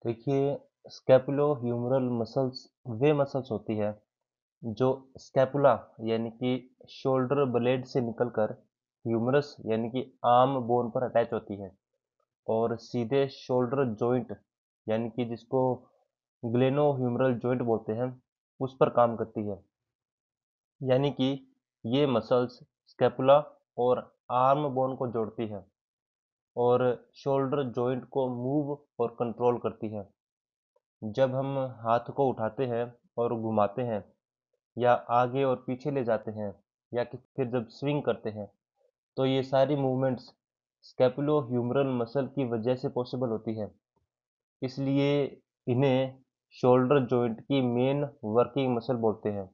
देखिए, स्कैपुलोह्यूमरल मसल्स वे मसल्स होती है जो स्कैपुला यानी कि शोल्डर ब्लेड से निकलकर ह्यूमरस यानी कि आर्म बोन पर अटैच होती है और सीधे शोल्डर जॉइंट यानी कि जिसको ग्लेनोह्यूमरल जॉइंट बोलते हैं उस पर काम करती है। यानी कि ये मसल्स स्कैपुला और आर्म बोन को जोड़ती है और शोल्डर जॉइंट को मूव और कंट्रोल करती है। जब हम हाथ को उठाते हैं और घुमाते हैं या आगे और पीछे ले जाते हैं या कि फिर जब स्विंग करते हैं तो ये सारी मूवमेंट्स स्कैपुलोह्यूमरल मसल की वजह से पॉसिबल होती है। इसलिए इन्हें शोल्डर जॉइंट की मेन वर्किंग मसल बोलते हैं।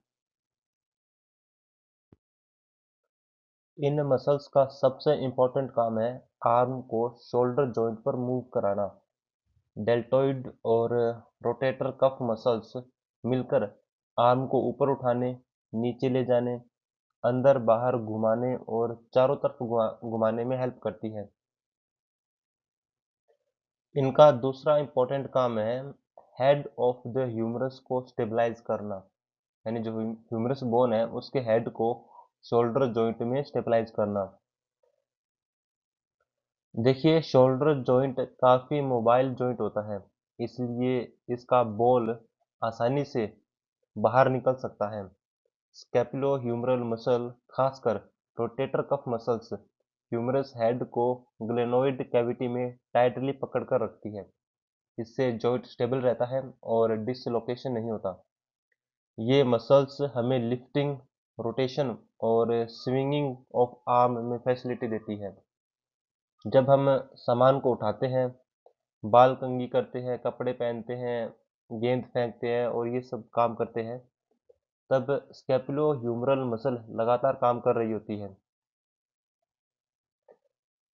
इन मसल्स का सबसे इम्पोर्टेंट काम है आर्म को शोल्डर जॉइंट पर मूव कराना। डेल्टॉइड और रोटेटर कफ मसल्स मिलकर आर्म को ऊपर उठाने, नीचे ले जाने, अंदर-बाहर घुमाने और चारों तरफ घुमाने में हेल्प करती है। इनका दूसरा इम्पोर्टेंट काम है हेड ऑफ द ह्यूमरस को स्टेबलाइज करना, यानी जो ह्यूमरस बोन है उसके हेड को शोल्डर जॉइंट में स्टेबलाइज करना। देखिए, शोल्डर जॉइंट काफ़ी मोबाइल जॉइंट होता है, इसलिए इसका बॉल आसानी से बाहर निकल सकता है। स्कैपुलोह्यूमरल मसल, खासकर rotator cuff muscles, humerus head को ग्लेनोइड कैविटी में टाइटली पकड़कर रखती है। इससे जॉइंट स्टेबल रहता है और डिसलोकेशन नहीं होता। ये मसल्स हमें लिफ्टिंग, रोटेशन और स्विंगिंग ऑफ आर्म में फैसिलिटी देती है। जब हम सामान को उठाते हैं, बाल कंघी करते हैं, कपड़े पहनते हैं, गेंद फेंकते हैं और ये सब काम करते हैं, तब स्कैपुलोह्यूमरल मसल लगातार काम कर रही होती है।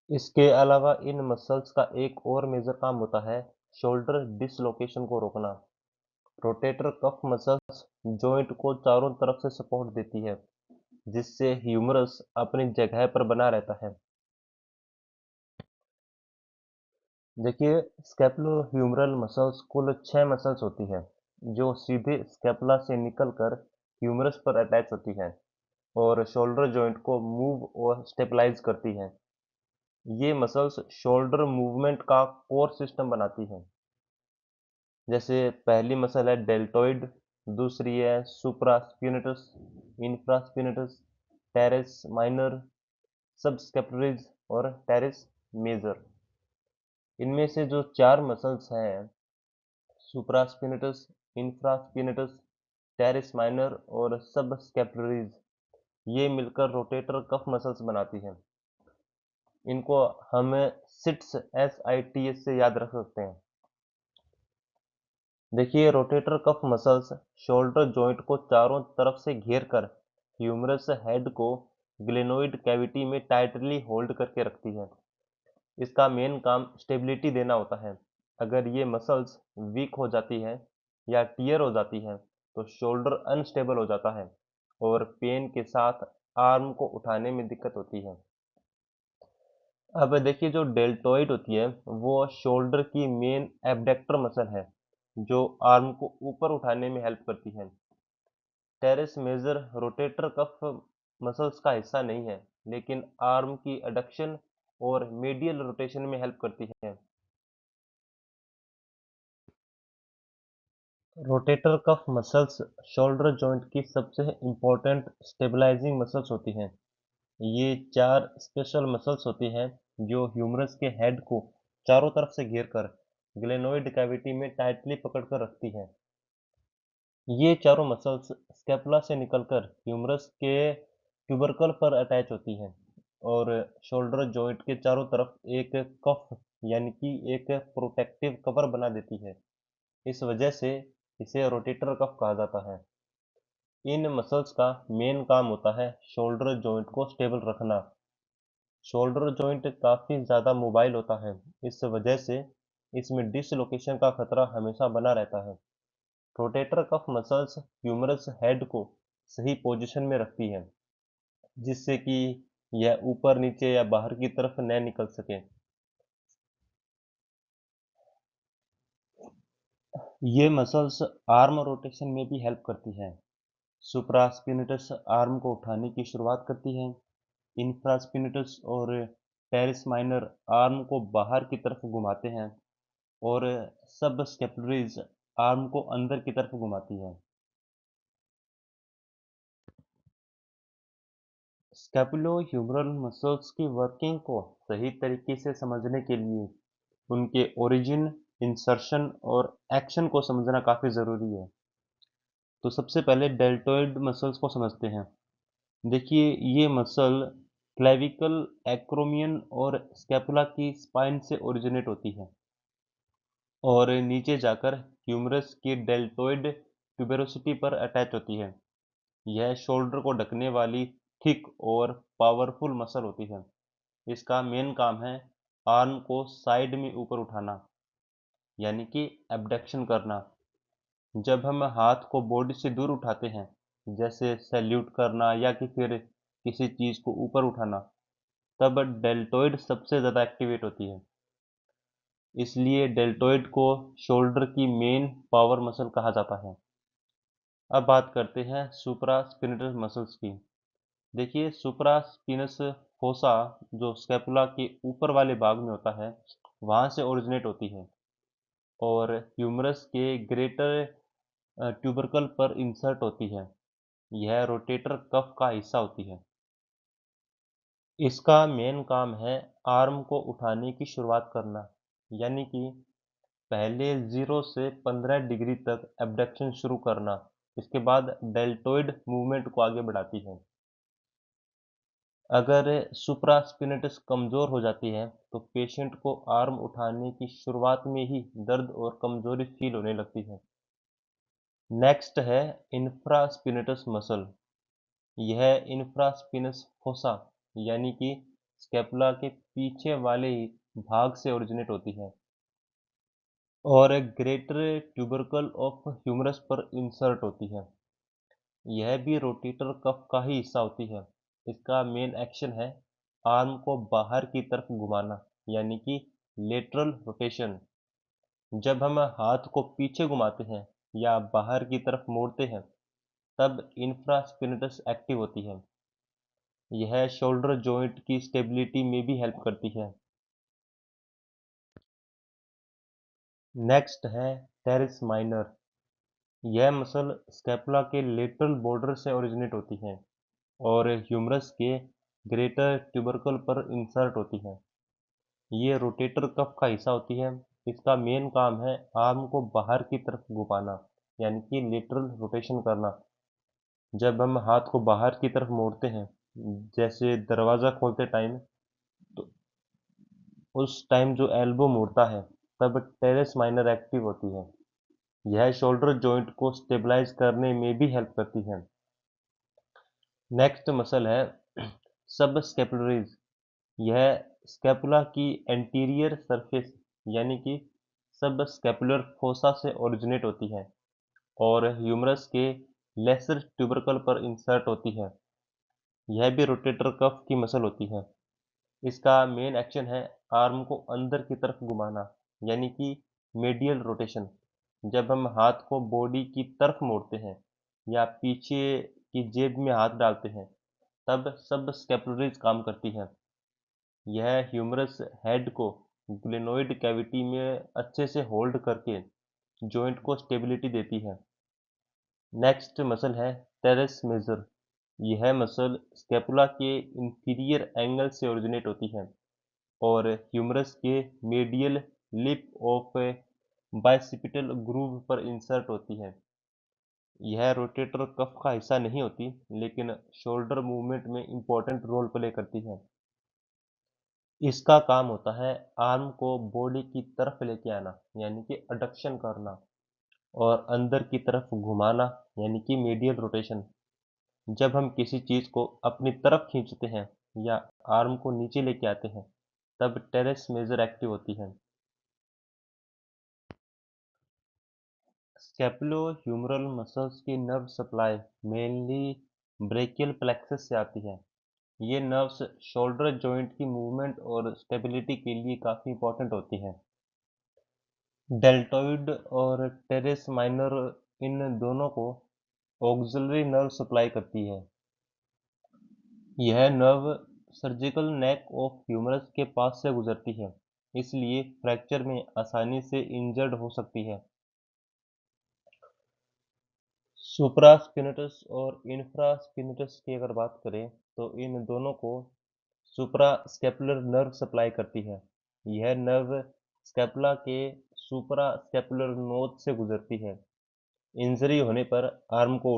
इसके अलावा इन मसल्स का एक और मेजर काम होता है शोल्डर डिसलोकेशन को रोकना। रोटेटर कफ मसल्स जॉइंट को चारों तरफ से सपोर्ट देती है, जिससे ह्यूमरस अपनी जगह पर बना रहता है। देखिए, स्कैपुलोह्यूमरल मसल्स कुल 6 मसल्स होती हैं, जो सीधे स्कैपुला से निकलकर ह्यूमरस पर अटैच होती हैं और शोल्डर जॉइंट को मूव और स्टेबलाइज करती हैं। ये मसल्स शोल्डर मूवमेंट का कोर सिस्टम बनाती हैं। जैसे पहली मसल है डेल्टॉइड, दूसरी है सुप्रास्पिनेटस, इंफ्रास्पिनेटस, टेरेस माइनर, सबस्कैपुलरिस और टेरेस मेजर। इनमें से जो 4 मसल्स हैं सुप्रास्पिनेटस, इंफ्रास्पिनेटस, टेरेस माइनर और सबस्कैपुलरिस, ये मिलकर रोटेटर कफ मसल्स बनाती हैं। इनको हम सिट्स SITS से याद रख सकते हैं। देखिए, rotator cuff muscles shoulder joint को चारों तरफ से घेर कर ह्यूमरस हेड को ग्लेनोइड कैविटी में टाइटली होल्ड करके रखती है। इसका मेन काम स्टेबिलिटी देना होता है। अगर ये मसल्स वीक हो जाती है या टियर हो जाती है तो शोल्डर अनस्टेबल हो जाता है और पेन के साथ आर्म को उठाने में दिक्कत होती है। अब देखिए, जो डेल्टॉइड होती है वो शोल्डर की मेन एब्डक्टर मसल है जो आर्म को ऊपर उठाने में हेल्प करती है। Teres major rotator cuff muscles का हिस्सा नहीं है, लेकिन आर्म की एडक्शन और मेडियल रोटेशन में हेल्प करती है। Rotator cuff muscles shoulder joint की सबसे इम्पोर्टेंट स्टेबलाइजिंग मसल्स होती हैं। ये 4 स्पेशल मसल्स होती हैं जो ह्यूमरस के हेड को चारों तरफ से घेरकर ग्लेनोइड कैविटी में टाइटली पकड़कर रखती हैं। ये चारों मसल्स स्कैपुला से निकलकर ह्यूमरस के ट्यूबरकल पर अटैच होती हैं और शोल्डर जॉइंट के चारों तरफ एक कफ यानी कि एक प्रोटेक्टिव कवर बना देती है। इस वजह से इसे रोटेटर कफ कहा जाता है। इन मसल्स का मेन काम होता है शोल्डर जॉइंट को स्टेबल रखना। शोल्डर जॉइंट काफ़ी ज़्यादा मोबाइल होता है, इस वजह से इसमें डिसलोकेशन का खतरा हमेशा बना रहता है। Rotator cuff muscles humerus head को सही पोजीशन में रखती है, जिससे कि यह ऊपर, नीचे या बाहर की तरफ न निकल सके। ये मसल्स आर्म रोटेशन में भी हेल्प करती हैं। सुप्रास्पिनेटस आर्म को उठाने की शुरुआत करती है। इंफ्रास्पिनेटस और टेरिस माइनर आर्म को बाहर की तरफ घुमाते हैं और सब स्केपुलरीज आर्म को अंदर की तरफ घुमाती है। स्कैपुलोह्यूमरल मसल्स की वर्किंग को सही तरीके से समझने के लिए उनके ओरिजिन, इंसर्शन और एक्शन को समझना काफ़ी ज़रूरी है। तो सबसे पहले डेल्टोइड मसल्स को समझते हैं। देखिए, ये मसल क्लेविकल, एक्रोमियन और स्कैपुला की स्पाइन से ओरिजिनेट होती है और नीचे जाकर ह्यूमरस की डेल्टोइड ट्यूबेरोसिटी पर अटैच होती है। यह शोल्डर को ढकने वाली थिक और पावरफुल मसल होती है। इसका मेन काम है आर्म को साइड में ऊपर उठाना, यानी कि एब्डक्शन करना। जब हम हाथ को बॉडी से दूर उठाते हैं, जैसे सैल्यूट करना या कि फिर किसी चीज़ को ऊपर उठाना, तब डेल्टोइड सबसे ज़्यादा एक्टिवेट होती है। इसलिए डेल्टोइड को शोल्डर की मेन पावर मसल कहा जाता है। अब बात करते हैं सुप्रास्पिनेटस मसल्स की। देखिए, सुप्रास्पिनस फोसा जो स्कैपुला के ऊपर वाले भाग में होता है, वहाँ से ओरिजिनेट होती है और ह्यूमरस के ग्रेटर ट्यूबरकल पर इंसर्ट होती है। यह रोटेटर कफ का हिस्सा होती है। इसका मेन काम है आर्म को उठाने की शुरुआत करना, यानी कि पहले 0 से 15 डिग्री तक एब्डक्शन शुरू करना। इसके बाद डेल्टोइड मूवमेंट को आगे बढ़ाती है। अगर सुप्रास्पिनेटस कमज़ोर हो जाती है तो पेशेंट को आर्म उठाने की शुरुआत में ही दर्द और कमज़ोरी फील होने लगती है। नेक्स्ट है इंफ्रास्पिनेटस मसल। यह इंफ्रास्पिनस फोसा यानी कि स्कैपुला के पीछे वाले ही भाग से ओरिजिनेट होती है और ग्रेटर ट्यूबरकल ऑफ ह्यूमरस पर इंसर्ट होती है। यह भी रोटेटर कफ का ही हिस्सा होती है। इसका मेन एक्शन है आर्म को बाहर की तरफ घुमाना, यानी कि लेटरल रोटेशन। जब हम हाथ को पीछे घुमाते हैं या बाहर की तरफ मोड़ते हैं, तब इंफ्रास्पिनेटस एक्टिव होती है। यह शोल्डर जॉइंट की स्टेबिलिटी में भी हेल्प करती है। नेक्स्ट है टेरिस माइनर। यह मसल स्कैपुला के लेटरल बॉर्डर से ओरिजिनेट होती है और ह्यूमरस के ग्रेटर ट्यूबरकल पर इंसर्ट होती है। ये रोटेटर कफ का हिस्सा होती है। इसका मेन काम है आर्म को बाहर की तरफ घुमाना, यानी कि लेटरल रोटेशन करना। जब हम हाथ को बाहर की तरफ मोड़ते हैं, जैसे दरवाज़ा खोलते टाइम, तो उस टाइम जो एल्बो मुड़ता है, तब टेरेस माइनर एक्टिव होती है। यह शोल्डर जॉइंट को स्टेबलाइज करने में भी हेल्प करती है। नेक्स्ट मसल है सब स्केपुलरीज। यह स्कैपुला की एंटीरियर सरफेस, यानी कि सब स्कैपुलर फोसा से ओरिजिनेट होती है और ह्यूमरस के लेसर ट्यूबरकल पर इंसर्ट होती है। यह भी रोटेटर कफ की मसल होती है। इसका मेन एक्शन है आर्म को अंदर की तरफ घुमाना, यानी कि मेडियल रोटेशन। जब हम हाथ को बॉडी की तरफ मोड़ते हैं या पीछे की जेब में हाथ डालते हैं, तब सब स्कैपुलरीज काम करती हैं। यह ह्यूमरस हेड को ग्लेनोइड कैविटी में अच्छे से होल्ड करके जॉइंट को स्टेबिलिटी देती है। नेक्स्ट मसल है टेरेस मेजर। यह मसल स्कैपुला के इंफीरियर एंगल से ओरिजिनेट होती है और ह्यूमरस के medial lip of bicipital groove पर इंसर्ट होती है। यह रोटेटर कफ का हिस्सा नहीं होती, लेकिन शोल्डर मूवमेंट में इंपॉर्टेंट रोल प्ले करती है। इसका काम होता है आर्म को बॉडी की तरफ लेके आना, यानी कि अडक्शन करना, और अंदर की तरफ घुमाना, यानी कि मीडियल रोटेशन। जब हम किसी चीज़ को अपनी तरफ खींचते हैं या आर्म को नीचे लेके आते हैं, तब टेरेस मेजर एक्टिव होती है। स्कैपुलोह्यूमरल मसल्स की nerve supply mainly brachial plexus से आती है। ये नर्व्स शोल्डर जॉइंट की मूवमेंट और स्टेबिलिटी के लिए काफ़ी इंपॉर्टेंट होती हैं। डेल्टॉइड और टेरेस माइनर इन दोनों को ऑक्सिलरी नर्व सप्लाई करती है। यह nerve surgical neck of humerus के पास से गुजरती है, इसलिए फ्रैक्चर में आसानी से इंजर्ड हो सकती है। सुप्रास्पिनेटस और इंफ्रास्पिनेटस की अगर बात करें तो इन दोनों को सुप्रास्कैपुलर नर्व सप्लाई करती है। यह नर्व स्कैपुला के सुप्रास्कैपुलर नोच से गुजरती है। इंजरी होने पर आर्म को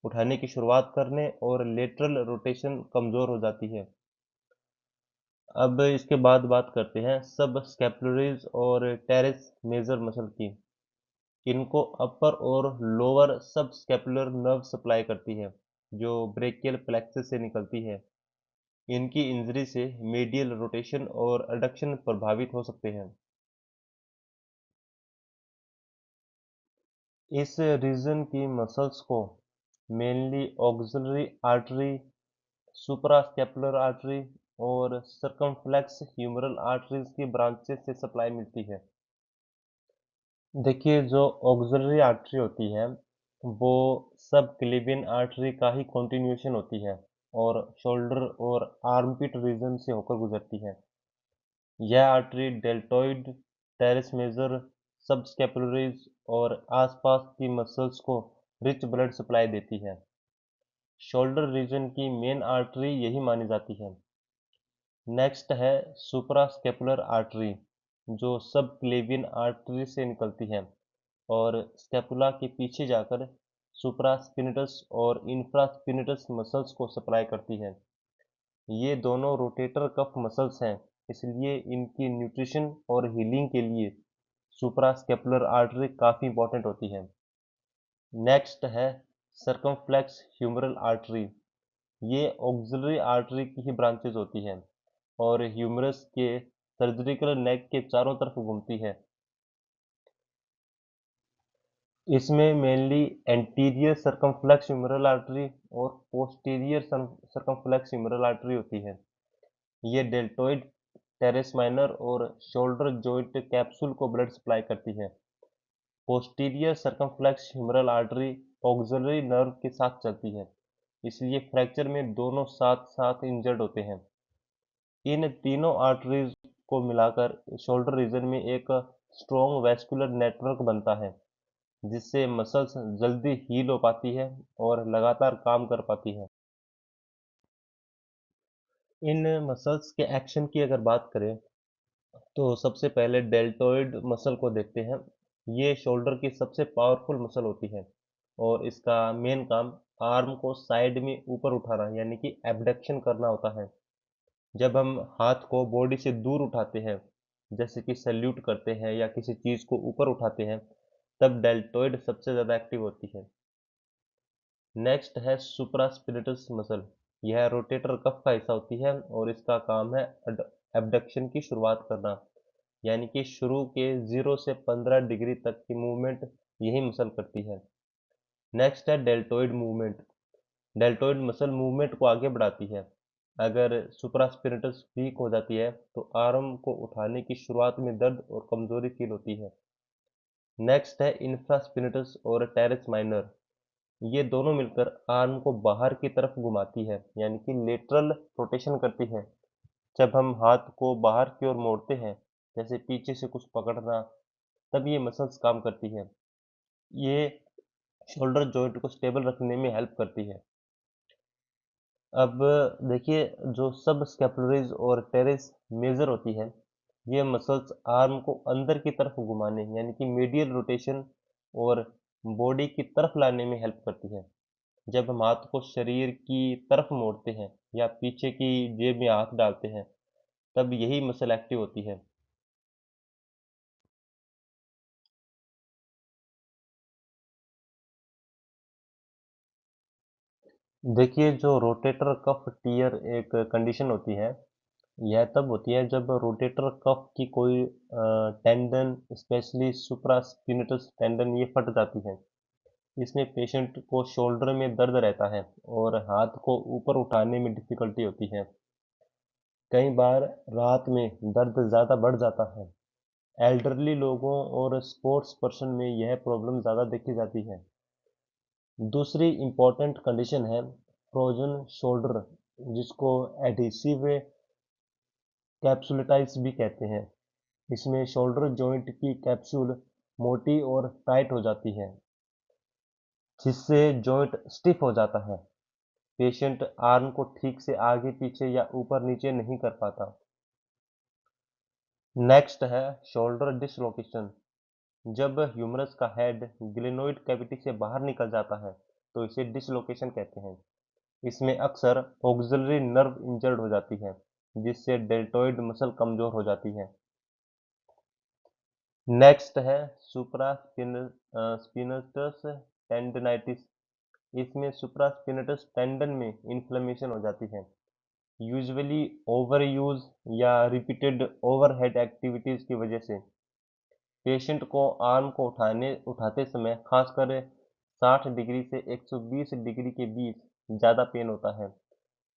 उठाने की शुरुआत करने और लेटरल रोटेशन कमजोर हो जाती है। अब इसके बाद बात करते हैं सब स्कैपुलरीज और टेरेस मेजर मसल की। इनको अपर और लोअर सब स्कैपुलर नर्व सप्लाई करती है, जो ब्रेकियल प्लेक्सस से निकलती है। इनकी इंजरी से मीडियल रोटेशन और एडक्शन प्रभावित हो सकते हैं। इस रीजन की मसल्स को mainly auxiliary artery, suprascapular artery और सर्कमफ्लेक्स ह्यूमरल आर्टरीज की ब्रांचेस से सप्लाई मिलती है। देखिए, जो ऑक्सिलरी आर्टरी होती है वो सब क्लेवियन आर्टरी का ही कंटिन्यूएशन होती है और शोल्डर और आर्मपिट रीजन से होकर गुजरती है। यह आर्टरी डेल्टॉइड, टेरेस मेजर, सबस्कैपुलरीज और आसपास की मसल्स को रिच ब्लड सप्लाई देती है। शोल्डर रीजन की मेन आर्टरी यही मानी जाती है। नेक्स्ट है सुप्रास्कैपुलर आर्टरी, जो सब क्लेवियन आर्टरी से निकलती है और स्कैपुला के पीछे जाकर सुप्रास्पिनेटस और इंफ्रास्पिनेटस मसल्स को सप्लाई करती है। ये दोनों रोटेटर कफ मसल्स हैं, इसलिए इनकी न्यूट्रिशन और हीलिंग के लिए सुप्रास्कैपुलर आर्टरी काफ़ी इंपॉर्टेंट होती है। नेक्स्ट है सर्कमफ्लेक्स ह्यूमरल आर्टरी। ये ऑक्सिलरी आर्टरी की ही ब्रांचेज होती हैं और ह्यूमरस के सर्जिकल नेक के चारों तरफ घूमती है। इसमें mainly anterior circumflex humeral artery और पोस्टीरियर सर्कमफ्लेक्स ह्यूमरल आर्टरी होती है। ये डेल्टोइड, टेरेस माइनर और शोल्डर जॉइंट कैप्सूल को ब्लड सप्लाई करती है। Posterior circumflex humeral artery axillary nerve के साथ चलती है, इसलिए फ्रैक्चर में दोनों साथ साथ इंजर्ड होते हैं। इन तीनों आर्टरीज को मिलाकर शोल्डर रीजन में एक स्ट्रॉन्ग वैस्कुलर नेटवर्क बनता है, जिससे मसल्स जल्दी हील हो पाती है और लगातार काम कर पाती है। इन मसल्स के एक्शन की अगर बात करें तो सबसे पहले डेल्टोइड मसल को देखते हैं। ये शोल्डर की सबसे पावरफुल मसल होती है और इसका मेन काम आर्म को साइड में ऊपर उठाना यानी कि एबडक्शन करना होता है। जब हम हाथ को बॉडी से दूर उठाते हैं, जैसे कि सैल्यूट करते हैं या किसी चीज़ को ऊपर उठाते हैं, तब डेल्टोइड सबसे ज़्यादा एक्टिव होती है। नेक्स्ट है सुप्रास्पिनेटस मसल। यह रोटेटर कफ का हिस्सा होती है और इसका काम है एबडक्शन की शुरुआत करना, यानी कि शुरू के 0 से 15 डिग्री तक की मूवमेंट यही मसल करती है। नेक्स्ट है deltoid movement. Deltoid muscle movement को आगे बढ़ाती है। अगर सुप्रास्पिनेटस वीक हो जाती है तो आर्म को उठाने की शुरुआत में दर्द और कमजोरी फील होती है। नेक्स्ट है इंफ्रास्पिनेटस और टेरेस माइनर। ये दोनों मिलकर आर्म को बाहर की तरफ घुमाती है, यानी कि लेटरल रोटेशन करती है। जब हम हाथ को बाहर की ओर मोड़ते हैं, जैसे पीछे से कुछ पकड़ना, तब ये मसल्स काम करती है। ये शोल्डर जॉइंट को स्टेबल रखने में हेल्प करती है। अब देखिए, जो सब स्कैपुलरीज और टेरेस मेजर होती है, ये मसल्स आर्म को अंदर की तरफ घुमाने यानी कि मीडियल रोटेशन और बॉडी की तरफ लाने में हेल्प करती है। जब हम हाथ को शरीर की तरफ मोड़ते हैं या पीछे की जेब में हाथ डालते हैं, तब यही मसल एक्टिव होती है। देखिए, जो रोटेटर कफ टियर एक कंडीशन होती है, यह तब होती है जब रोटेटर कफ की कोई टेंडन, स्पेशली सुप्रास्पिनेटस टेंडन, ये फट जाती है। इसमें पेशेंट को शोल्डर में दर्द रहता है और हाथ को ऊपर उठाने में डिफिकल्टी होती है। कई बार रात में दर्द ज़्यादा बढ़ जाता है एल्डरली लोगों और स्पोर्ट्स पर्सन में यह प्रॉब्लम ज़्यादा देखी जाती है। दूसरी इम्पॉर्टेंट कंडीशन है फ्रोजन शोल्डर, जिसको एडहेसिव कैप्सुलिटाइज भी कहते हैं। इसमें शोल्डर जॉइंट की कैप्सूल मोटी और टाइट हो जाती है, जिससे जॉइंट स्टिफ हो जाता है। पेशेंट आर्म को ठीक से आगे पीछे या ऊपर नीचे नहीं कर पाता। नेक्स्ट है शोल्डर डिसलोकेशन। जब ह्यूमरस का हेड ग्लेनोइड कैविटी से बाहर निकल जाता है तो इसे डिसलोकेशन कहते हैं। इसमें अक्सर ऑक्सिलरी नर्व इंजर्ड हो जाती है, जिससे डेल्टोइड मसल कमजोर हो जाती है। नेक्स्ट है सुप्रास्पिनटस टेंडनाइटिस। इसमें सुप्रास्पिनटस टेंडन में इन्फ्लेमेशन हो जाती है, यूजुअली ओवर यूज या रिपीटेड ओवरहेड एक्टिविटीज की वजह से। पेशेंट को आर्म को उठाते समय खासकर 60 डिग्री से 120 डिग्री के बीच ज़्यादा पेन होता है।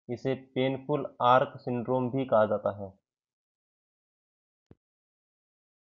इसे पेनफुल आर्क सिंड्रोम भी कहा जाता है।